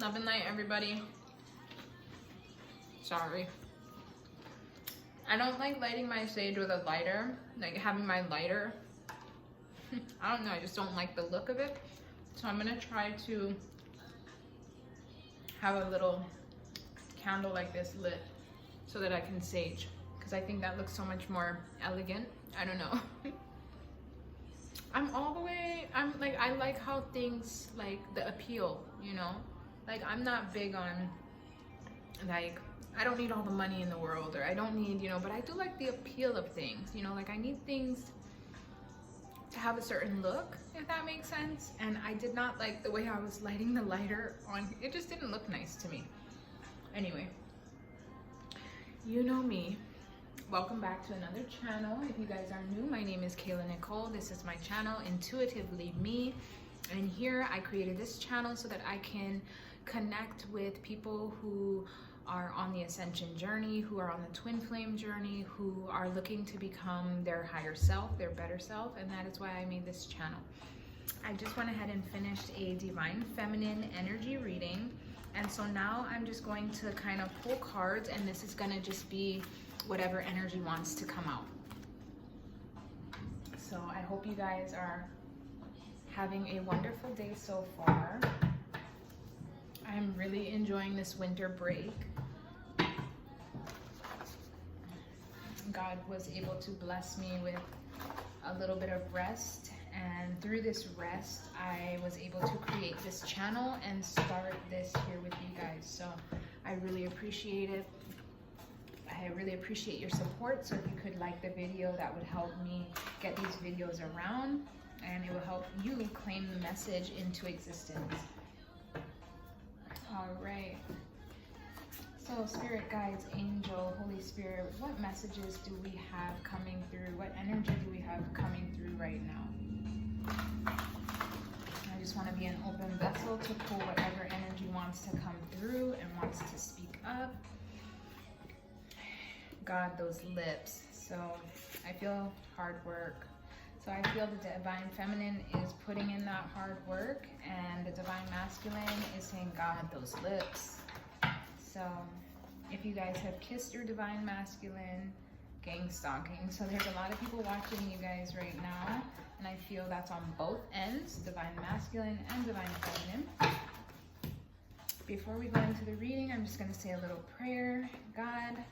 Love and light, everybody. Sorry. I don't like lighting my sage with a lighter, like having my lighter. I don't know, I just don't like the look of it. So I'm gonna try to have a little candle like this lit so that I can sage, because I think that looks so much more elegant. I don't know. I'm like, I like how things, like the appeal, you know? Like, I'm not big on, like, I don't need all the money in the world, or I don't need, you know, but I do like the appeal of things, you know? Like, I need things to have a certain look, if that makes sense. And I did not like the way I was lighting the lighter on. It just didn't look nice to me. Anyway, you know me. Welcome back to another channel. If you guys are new, my name is Kayla Nicole. This is my channel, Intuitively Me. And here I created this channel so that I can connect with people who are on the ascension journey, who are on the twin flame journey, who are looking to become their higher self, their better self, and that is why I made this channel. I just went ahead and finished a Divine Feminine energy reading, and so now I'm just going to kind of pull cards, and this is going to just be whatever energy wants to come out. So I hope you guys are having a wonderful day so far. I'm really enjoying this winter break. God was able to bless me with a little bit of rest, and through this rest I was able to create this channel and start this here with you guys. So I really appreciate it. I really appreciate your support. So if you could like the video, that would help me get these videos around, and it will help you claim the message into existence. All right. So Spirit Guides, Angel, Holy Spirit, what messages do we have coming through? What energy do we have coming through right now? I just want to be an open vessel to pull whatever energy wants to come through and wants to speak up. God, those lips. So I feel hard work. So I feel the Divine Feminine is putting in that hard work, and the Divine Masculine is saying, God, those lips. So if you guys have kissed your Divine Masculine, gang stalking. So there's a lot of people watching you guys right now, and I feel that's on both ends, Divine Masculine and Divine Feminine. Before we go into the reading, I'm just going to say a little prayer. God,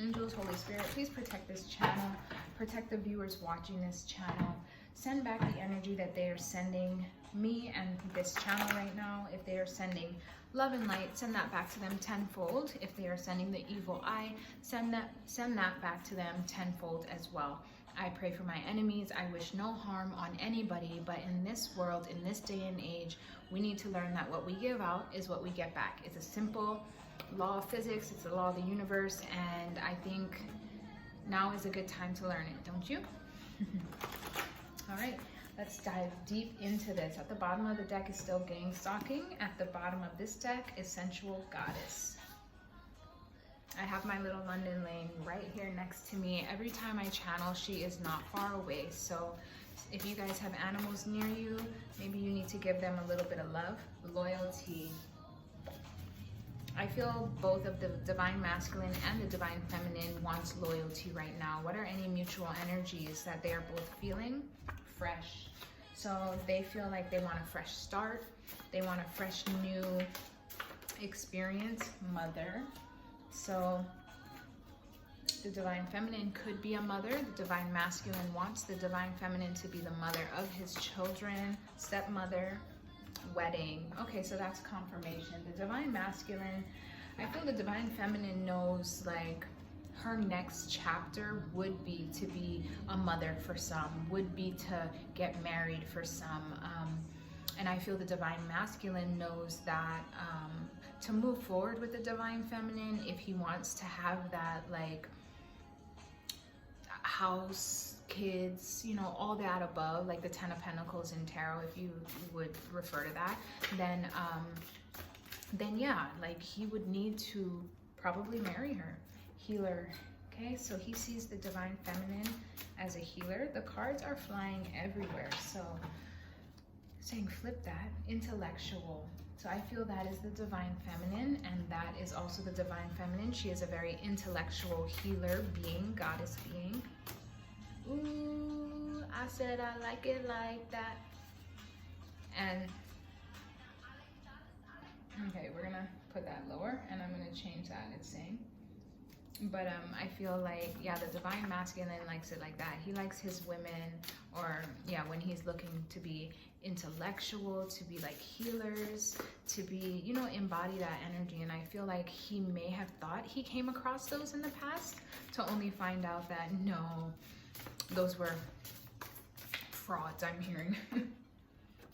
angels, Holy Spirit, please protect this channel, protect the viewers watching this channel. Send back the energy that they are sending me and this channel right now. If they are sending love and light, send that back to them tenfold. If they are sending the evil eye, send that back to them tenfold as well. I pray for my enemies. I wish no harm on anybody, but in this world, in this day and age, we need to learn that what we give out is what we get back. It's a simple law of physics, it's the law of the universe, and I think now is a good time to learn it, don't you? All right, let's dive deep into this. At the bottom of the deck is still gang stalking. At the bottom of this deck is sensual goddess. I have my little London laying right here next to me. Every time I channel, she is not far away. So if you guys have animals near you, maybe you need to give them a little bit of love, loyalty. I feel both of the Divine Masculine and the Divine Feminine wants loyalty right now. What are any mutual energies that they are both feeling? Fresh. So they feel like they want a fresh start. They want a fresh new experience. Mother. So the Divine Feminine could be a mother. The Divine Masculine wants the Divine Feminine to be the mother of his children. Stepmother. Wedding. Okay, so that's confirmation. The Divine Masculine, I feel the Divine Feminine knows like her next chapter would be to be a mother for some, would be to get married for some, and I feel the Divine Masculine knows that to move forward with the Divine Feminine, if he wants to have that like house, kids, you know, all that above, like the 10 of Pentacles in tarot, if you would refer to that, then yeah, like he would need to probably marry her. Healer. Okay, so he sees the Divine Feminine as a healer. The cards are flying everywhere. So saying flip that, intellectual. So I feel that is the divine feminine, and that is also the divine feminine. She is a very intellectual healer being, goddess being. Ooh, I said I like it like that. And okay, we're gonna put that lower, and I'm gonna change that, it's saying. But I feel like, yeah, the divine masculine likes it like that. He likes his women, or yeah, when he's looking to be intellectual, to be like healers, to be, you know, embody that energy. And I feel like he may have thought he came across those in the past, to only find out that no, those were frauds, I'm hearing.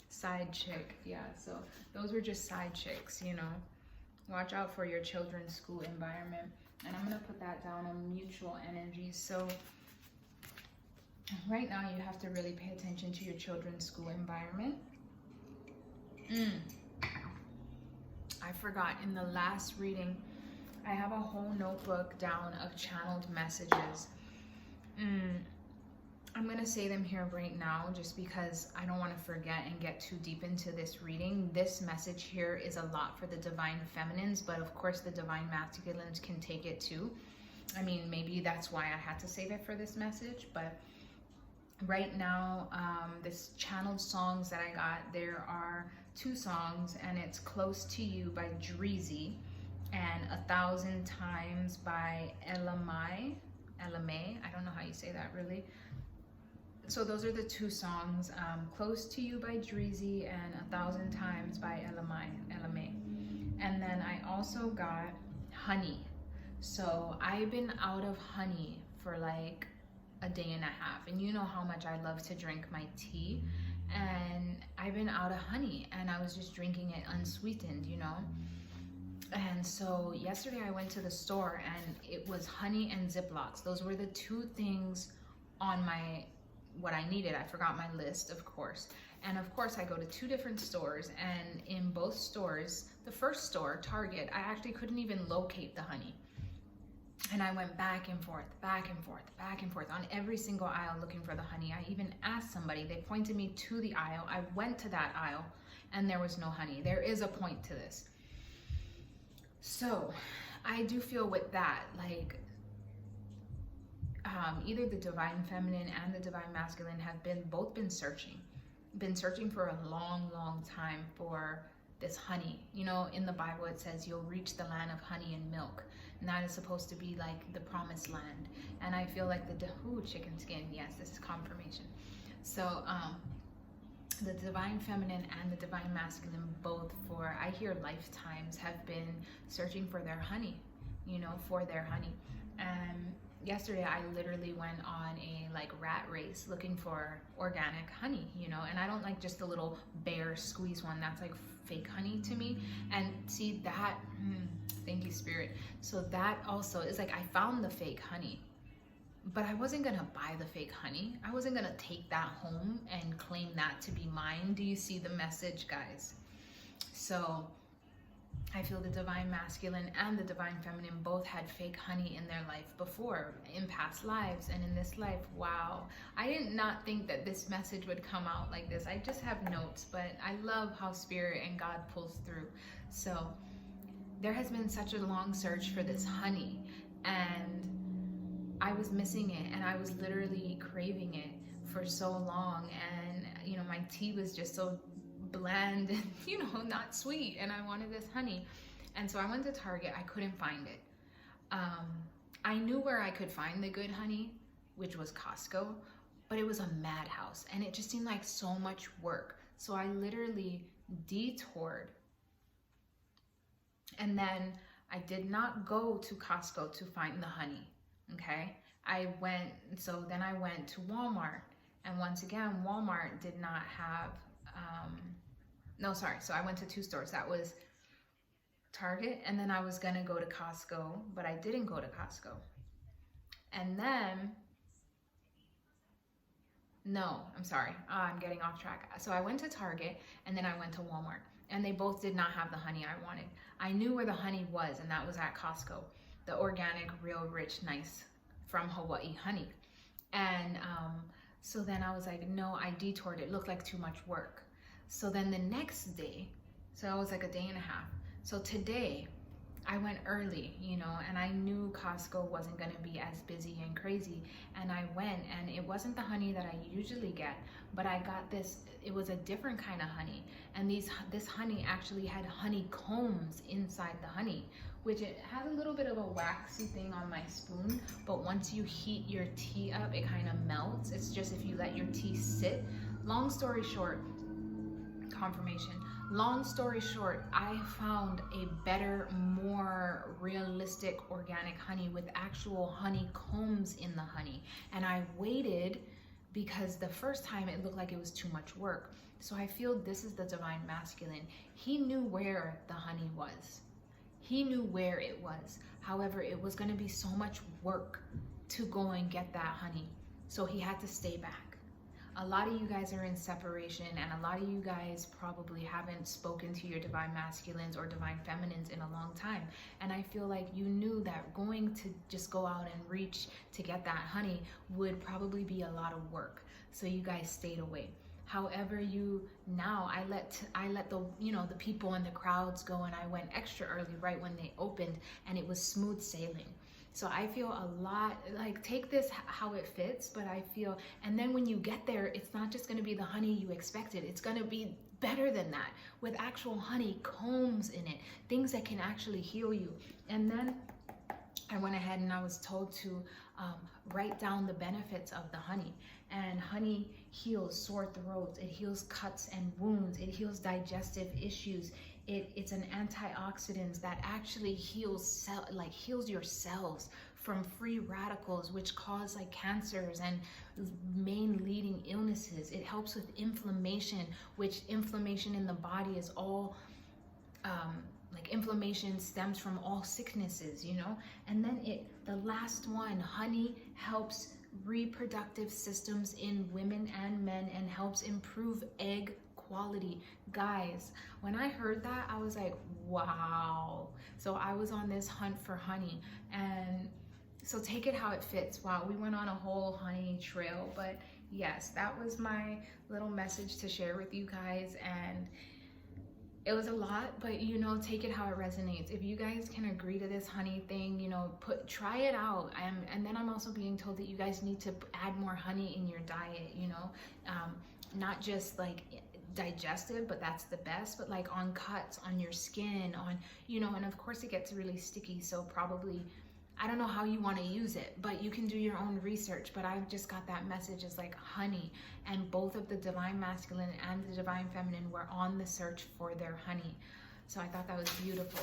Side chick, yeah, so those were just side chicks, you know. Watch out for your children's school environment. And I'm going to put that down on mutual energy. So right now you have to really pay attention to your children's school environment. I forgot, in the last reading, I have a whole notebook down of channeled messages. I'm going to say them here right now just because I don't want to forget and get too deep into this reading. This message here is a lot for the divine feminines, but of course the divine masculines can take it too. I mean, maybe that's why I had to save it for this message, but right now, this channeled songs that I got, there are 2 songs, and it's Close to You by Dreezy and 1,000 Times by Elamai. I don't know how you say that really. So those are the 2 songs, Close to You by Dreezy and 1,000 Times by Elamai. And then I also got Honey. So I've been out of honey for like a day and a half. And you know how much I love to drink my tea. And I've been out of honey, and I was just drinking it unsweetened, you know. And so yesterday I went to the store, and it was honey and Ziplocs. Those were the 2 things on what I needed. I forgot my list, of course. And of course I go to 2 different stores, and in both stores, the first store, Target, I actually couldn't even locate the honey. And I went back and forth on every single aisle looking for the honey. I even asked somebody, they pointed me to the aisle. I went to that aisle and there was no honey. There is a point to this. So I do feel with that, like, either the divine feminine and the divine masculine have both been searching for a long time for this honey. You know, in the Bible it says you'll reach the land of honey and milk, and that is supposed to be like the promised land. And I feel like chicken skin, yes, this is confirmation. So the divine feminine and the divine masculine, both for, I hear, lifetimes, have been searching for their honey, you know, for their honey. And yesterday I literally went on a like rat race looking for organic honey, you know, and I don't like just the little bare squeeze one. That's like fake honey to me. And see that, thank you, Spirit. So that also is like, I found the fake honey, but I wasn't gonna buy the fake honey. I wasn't gonna take that home and claim that to be mine. Do you see the message, guys? So I feel the divine masculine and the divine feminine both had fake honey in their life before, in past lives, and in this life. Wow. I did not think that this message would come out like this. I just have notes, but I love how Spirit and God pulls through. So there has been such a long search for this honey, and I was missing it, and I was literally craving it for so long. And you know, my tea was just so bland and, you know, not sweet, and I wanted this honey. And so I went to Target. I couldn't find it. I knew where I could find the good honey, which was Costco, but it was a madhouse, and it just seemed like so much work. So I literally detoured, and then I did not go to Costco to find the honey. Okay, then I went to Walmart, and once again Walmart did not have so I went to 2 stores. That was Target, and then I was gonna go to Costco, but I didn't go to Costco. And then, no, I'm sorry, I'm getting off track. So I went to Target, and then I went to Walmart, and they both did not have the honey I wanted. I knew where the honey was, and that was at Costco, the organic, real, rich, nice, from Hawaii honey. And so then I was like, no, I detoured. It looked like too much work. So then the next day, so it was like a day and a half. So today I went early, you know, and I knew Costco wasn't going to be as busy and crazy. And I went, and it wasn't the honey that I usually get, but I got this, it was a different kind of honey. And this honey actually had honeycombs inside the honey, which it has a little bit of a waxy thing on my spoon, but once you heat your tea up, it kind of melts. It's just if you let your tea sit. Long story short, confirmation. Long story short, I found a better, more realistic organic honey with actual honeycombs in the honey. And I waited because the first time it looked like it was too much work. So I feel this is the divine masculine. He knew where the honey was. He knew where it was. However, it was going to be so much work to go and get that honey. So he had to stay back. A lot of you guys are in separation, and a lot of you guys probably haven't spoken to your divine masculines or divine feminines in a long time. And I feel like you knew that going to just go out and reach to get that honey would probably be a lot of work. So you guys stayed away. However, I let the, you know, the people and the crowds go, and I went extra early right when they opened, and it was smooth sailing. So I feel a lot, like, take this how it fits, but I feel, and then when you get there, it's not just going to be the honey you expected. It's going to be better than that, with actual honeycombs in it, things that can actually heal you. And then I went ahead and I was told to write down the benefits of the honey. And honey heals sore throats, it heals cuts and wounds, it heals digestive issues. It's an antioxidant that actually heals your cells from free radicals, which cause like cancers and main leading illnesses. It helps with inflammation, which inflammation in the body is all like inflammation stems from all sicknesses, you know. And then the last one, honey helps reproductive systems in women and men and helps improve egg quality. Guys, when I heard that, I was like, wow. So I was on this hunt for honey, and so take it how it fits. Wow, we went on a whole honey trail, but yes, that was my little message to share with you guys. And it was a lot, but you know, take it how it resonates. If you guys can agree to this honey thing, you know, try it out. And then I'm also being told that you guys need to add more honey in your diet, you know, not just like digestive, but that's the best, but like on cuts, on your skin, on, you know, and of course it gets really sticky. So probably, I don't know how you want to use it, but you can do your own research. But I've just got that message as like honey, and both of the divine masculine and the divine feminine were on the search for their honey. So I thought that was beautiful.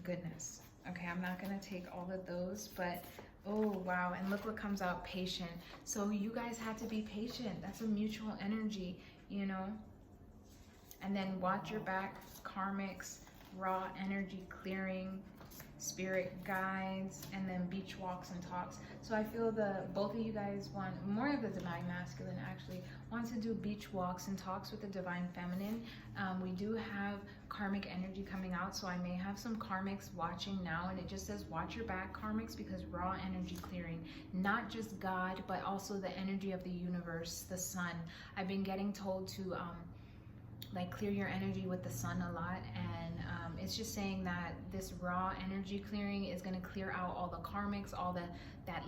Goodness. Okay, I'm not going to take all of those, but oh wow, and look what comes out, patient. So you guys had to be patient. That's a mutual energy, you know. And then watch your back, karmics, raw energy clearing, spirit guides, and then beach walks and talks. So I feel both of you guys want more of the divine masculine, actually wants to do beach walks and talks with the divine feminine. We do have karmic energy coming out, so I may have some karmics watching now, and it just says watch your back, karmics, because raw energy clearing, not just God, but also the energy of the universe, the sun. I've been getting told to like clear your energy with the sun a lot, and it's just saying that this raw energy clearing is going to clear out all the karmics, all that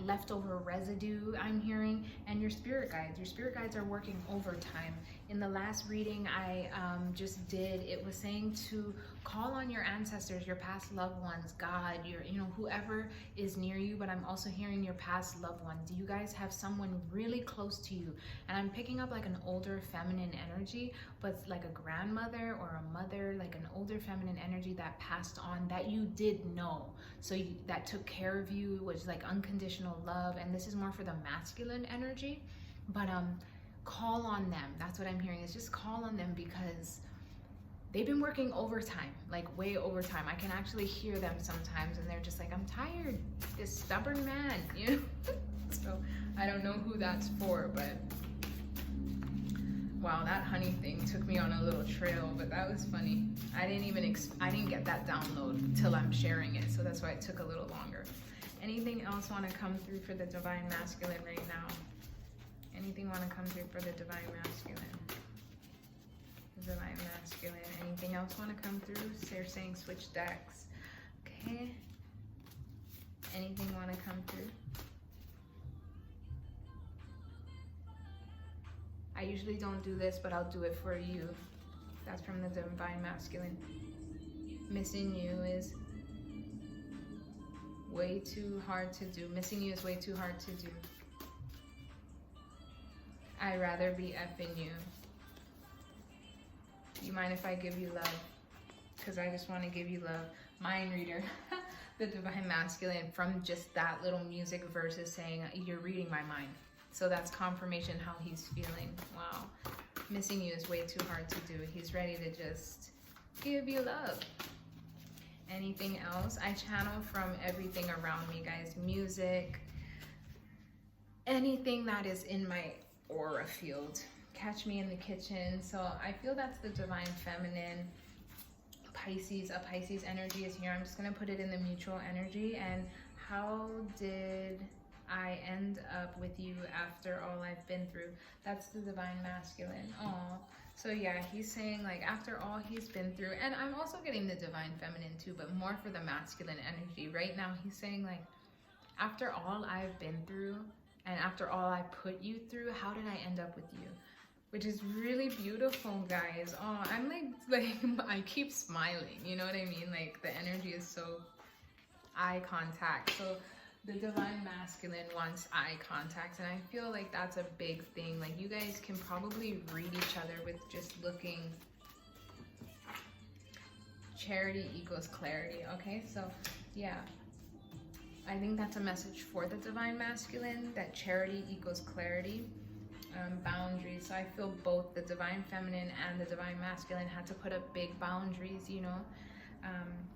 leftover residue I'm hearing, and your spirit guides. Your spirit guides are working overtime. In the last reading I just did, it was saying to call on your ancestors, your past loved ones, God, you know, whoever is near you, but I'm also hearing your past loved ones. Do you guys have someone really close to you? And I'm picking up like an older feminine energy, but like a grandmother or a mother, like an older feminine energy that passed on, that you did know, so that took care of you, was like unconditional love. And this is more for the masculine energy, but call on them. That's what I'm hearing, is just call on them, because they've been working overtime, like way overtime. I can actually hear them sometimes, and they're just like, I'm tired, this stubborn man, you know. So I don't know who that's for, but wow, that honey thing took me on a little trail, but that was funny. I didn't get that download till I'm sharing it, so that's why it took a little longer. Anything else want to come through for the divine masculine right now? Anything want to come through for the divine masculine? Divine Masculine. Anything else want to come through? So they're saying switch decks. Okay. Anything want to come through? I usually don't do this, but I'll do it for you. That's from the Divine Masculine. Missing you is way too hard to do. Missing you is way too hard to do. I'd rather be effing you. You mind if I give you love? Because I just want to give you love. Mind reader. The Divine Masculine, from just that little music verse, is saying, you're reading my mind. So that's confirmation how he's feeling. Wow. Missing you is way too hard to do. He's ready to just give you love. Anything else? I channel from everything around me, guys. Music. Anything that is in my aura field. Catch me in the kitchen. So I feel that's the Divine Feminine. Pisces, a Pisces energy is here. I'm just going to put it in the mutual energy. And how did I end up with you after all I've been through? That's the Divine Masculine. Oh, so yeah, he's saying like after all he's been through, and I'm also getting the Divine Feminine too, but more for the masculine energy. Right now he's saying like, after all I've been through and after all I put you through, how did I end up with you? Which is really beautiful, guys. Oh, I'm like I keep smiling, you know what I mean? Like the energy is so eye contact. So the Divine Masculine wants eye contact, and I feel like that's a big thing. Like you guys can probably read each other with just looking. Charity equals clarity. Okay, so yeah, I think that's a message for the Divine Masculine, that charity equals clarity. Boundaries. So I feel both the Divine Feminine and the Divine Masculine had to put up big boundaries, you know.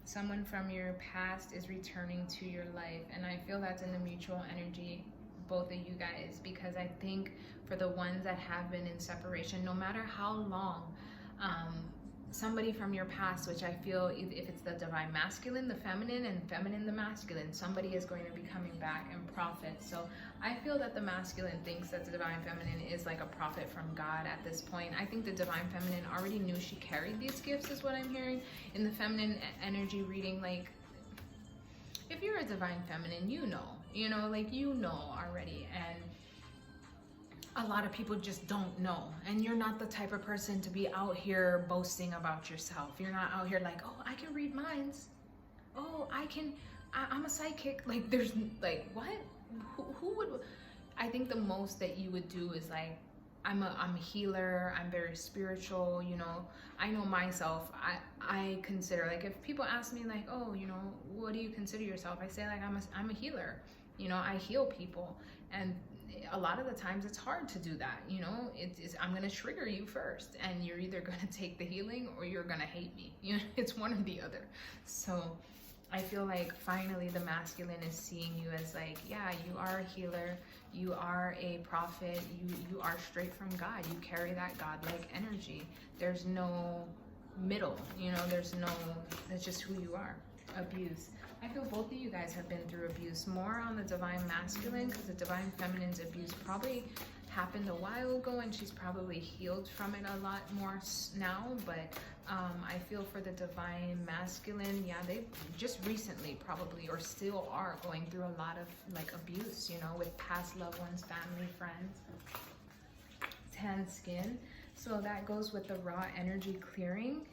Someone from your past is returning to your life, and I feel that's in the mutual energy, both of you guys, because I think for the ones that have been in separation, no matter how long, somebody from your past, which I feel if it's the Divine Masculine, the Feminine, and Feminine, the Masculine, somebody is going to be coming back and profit. So I feel that the Masculine thinks that the Divine Feminine is like a prophet from God at this point. I think the Divine Feminine already knew she carried these gifts, is what I'm hearing in the feminine energy reading. Like, if you're a Divine Feminine, you know, like you know already, and a lot of people just don't know. And you're not the type of person to be out here boasting about yourself. You're not out here like, oh, I can read minds. Oh, I'm a psychic. Like, there's like, what? Who would? I think the most that you would do is like, I'm a healer. I'm very spiritual. You know, I know myself. I consider, like, if people ask me like, oh, you know, what do you consider yourself? I say like, I'm a healer. You know, I heal people. And a lot of the times it's hard to do that. You know, I'm going to trigger you first, and you're either going to take the healing or you're going to hate me. You know, it's one or the other. So I feel like finally the Masculine is seeing you as like, yeah, you are a healer. You are a prophet. You are straight from God. You carry that God-like energy. There's no middle, you know, that's just who you are. Abuse. I feel both of you guys have been through abuse, more on the Divine Masculine, because the Divine Feminine's abuse probably happened a while ago and she's probably healed from it a lot more now. But I feel for the Divine Masculine, yeah, they just recently probably, or still are, going through a lot of like abuse, you know, with past loved ones, family, friends. Tan skin. So that goes with the raw energy clearing.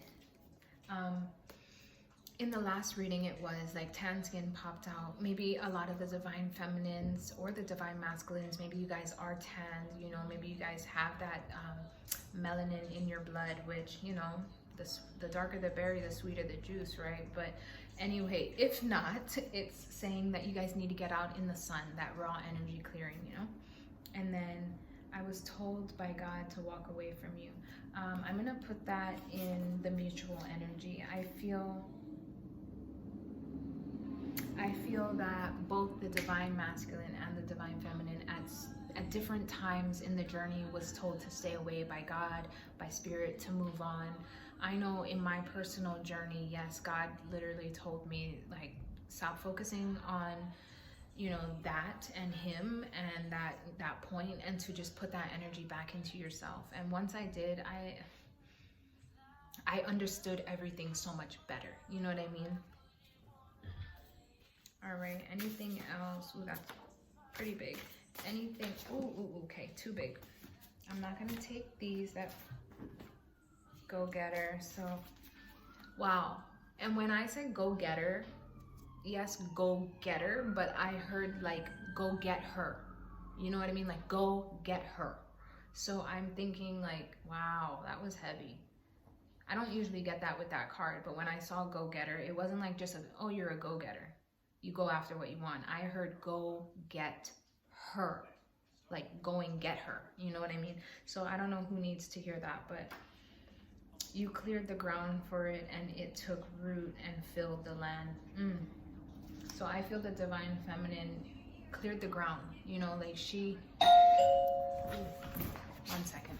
In the last reading, it was like tan skin popped out. Maybe a lot of the Divine Feminines or the Divine Masculines, maybe you guys are tanned, you know, maybe you guys have that melanin in your blood, which, you know, the darker the berry, the sweeter the juice, right? But anyway, if not, it's saying that you guys need to get out in the sun, that raw energy clearing, you know? And then I was told by God to walk away from you. I'm going to put that in the mutual energy. I feel that both the Divine Masculine and the Divine Feminine at different times in the journey was told to stay away by God, by Spirit, to move on. I know in my personal journey, yes, God literally told me, like, stop focusing on, you know, that and him and that point, and to just put that energy back into yourself. And once I did, I understood everything so much better. You know what I mean? All right, anything else? Ooh, that's pretty big. Anything, okay, too big. I'm not gonna take these, that go-getter, so, wow. And when I said go-getter, yes, go-getter, but I heard like, go get her. You know what I mean? Like, go get her. So I'm thinking like, wow, that was heavy. I don't usually get that with that card, but when I saw go-getter, it wasn't like just a, oh, you're a go-getter. You go after what you want. I heard go get her. Like, go and get her. You know what I mean? So I don't know who needs to hear that, but you cleared the ground for it and it took root and filled the land. So I feel the Divine Feminine cleared the ground. You know, like she... One second.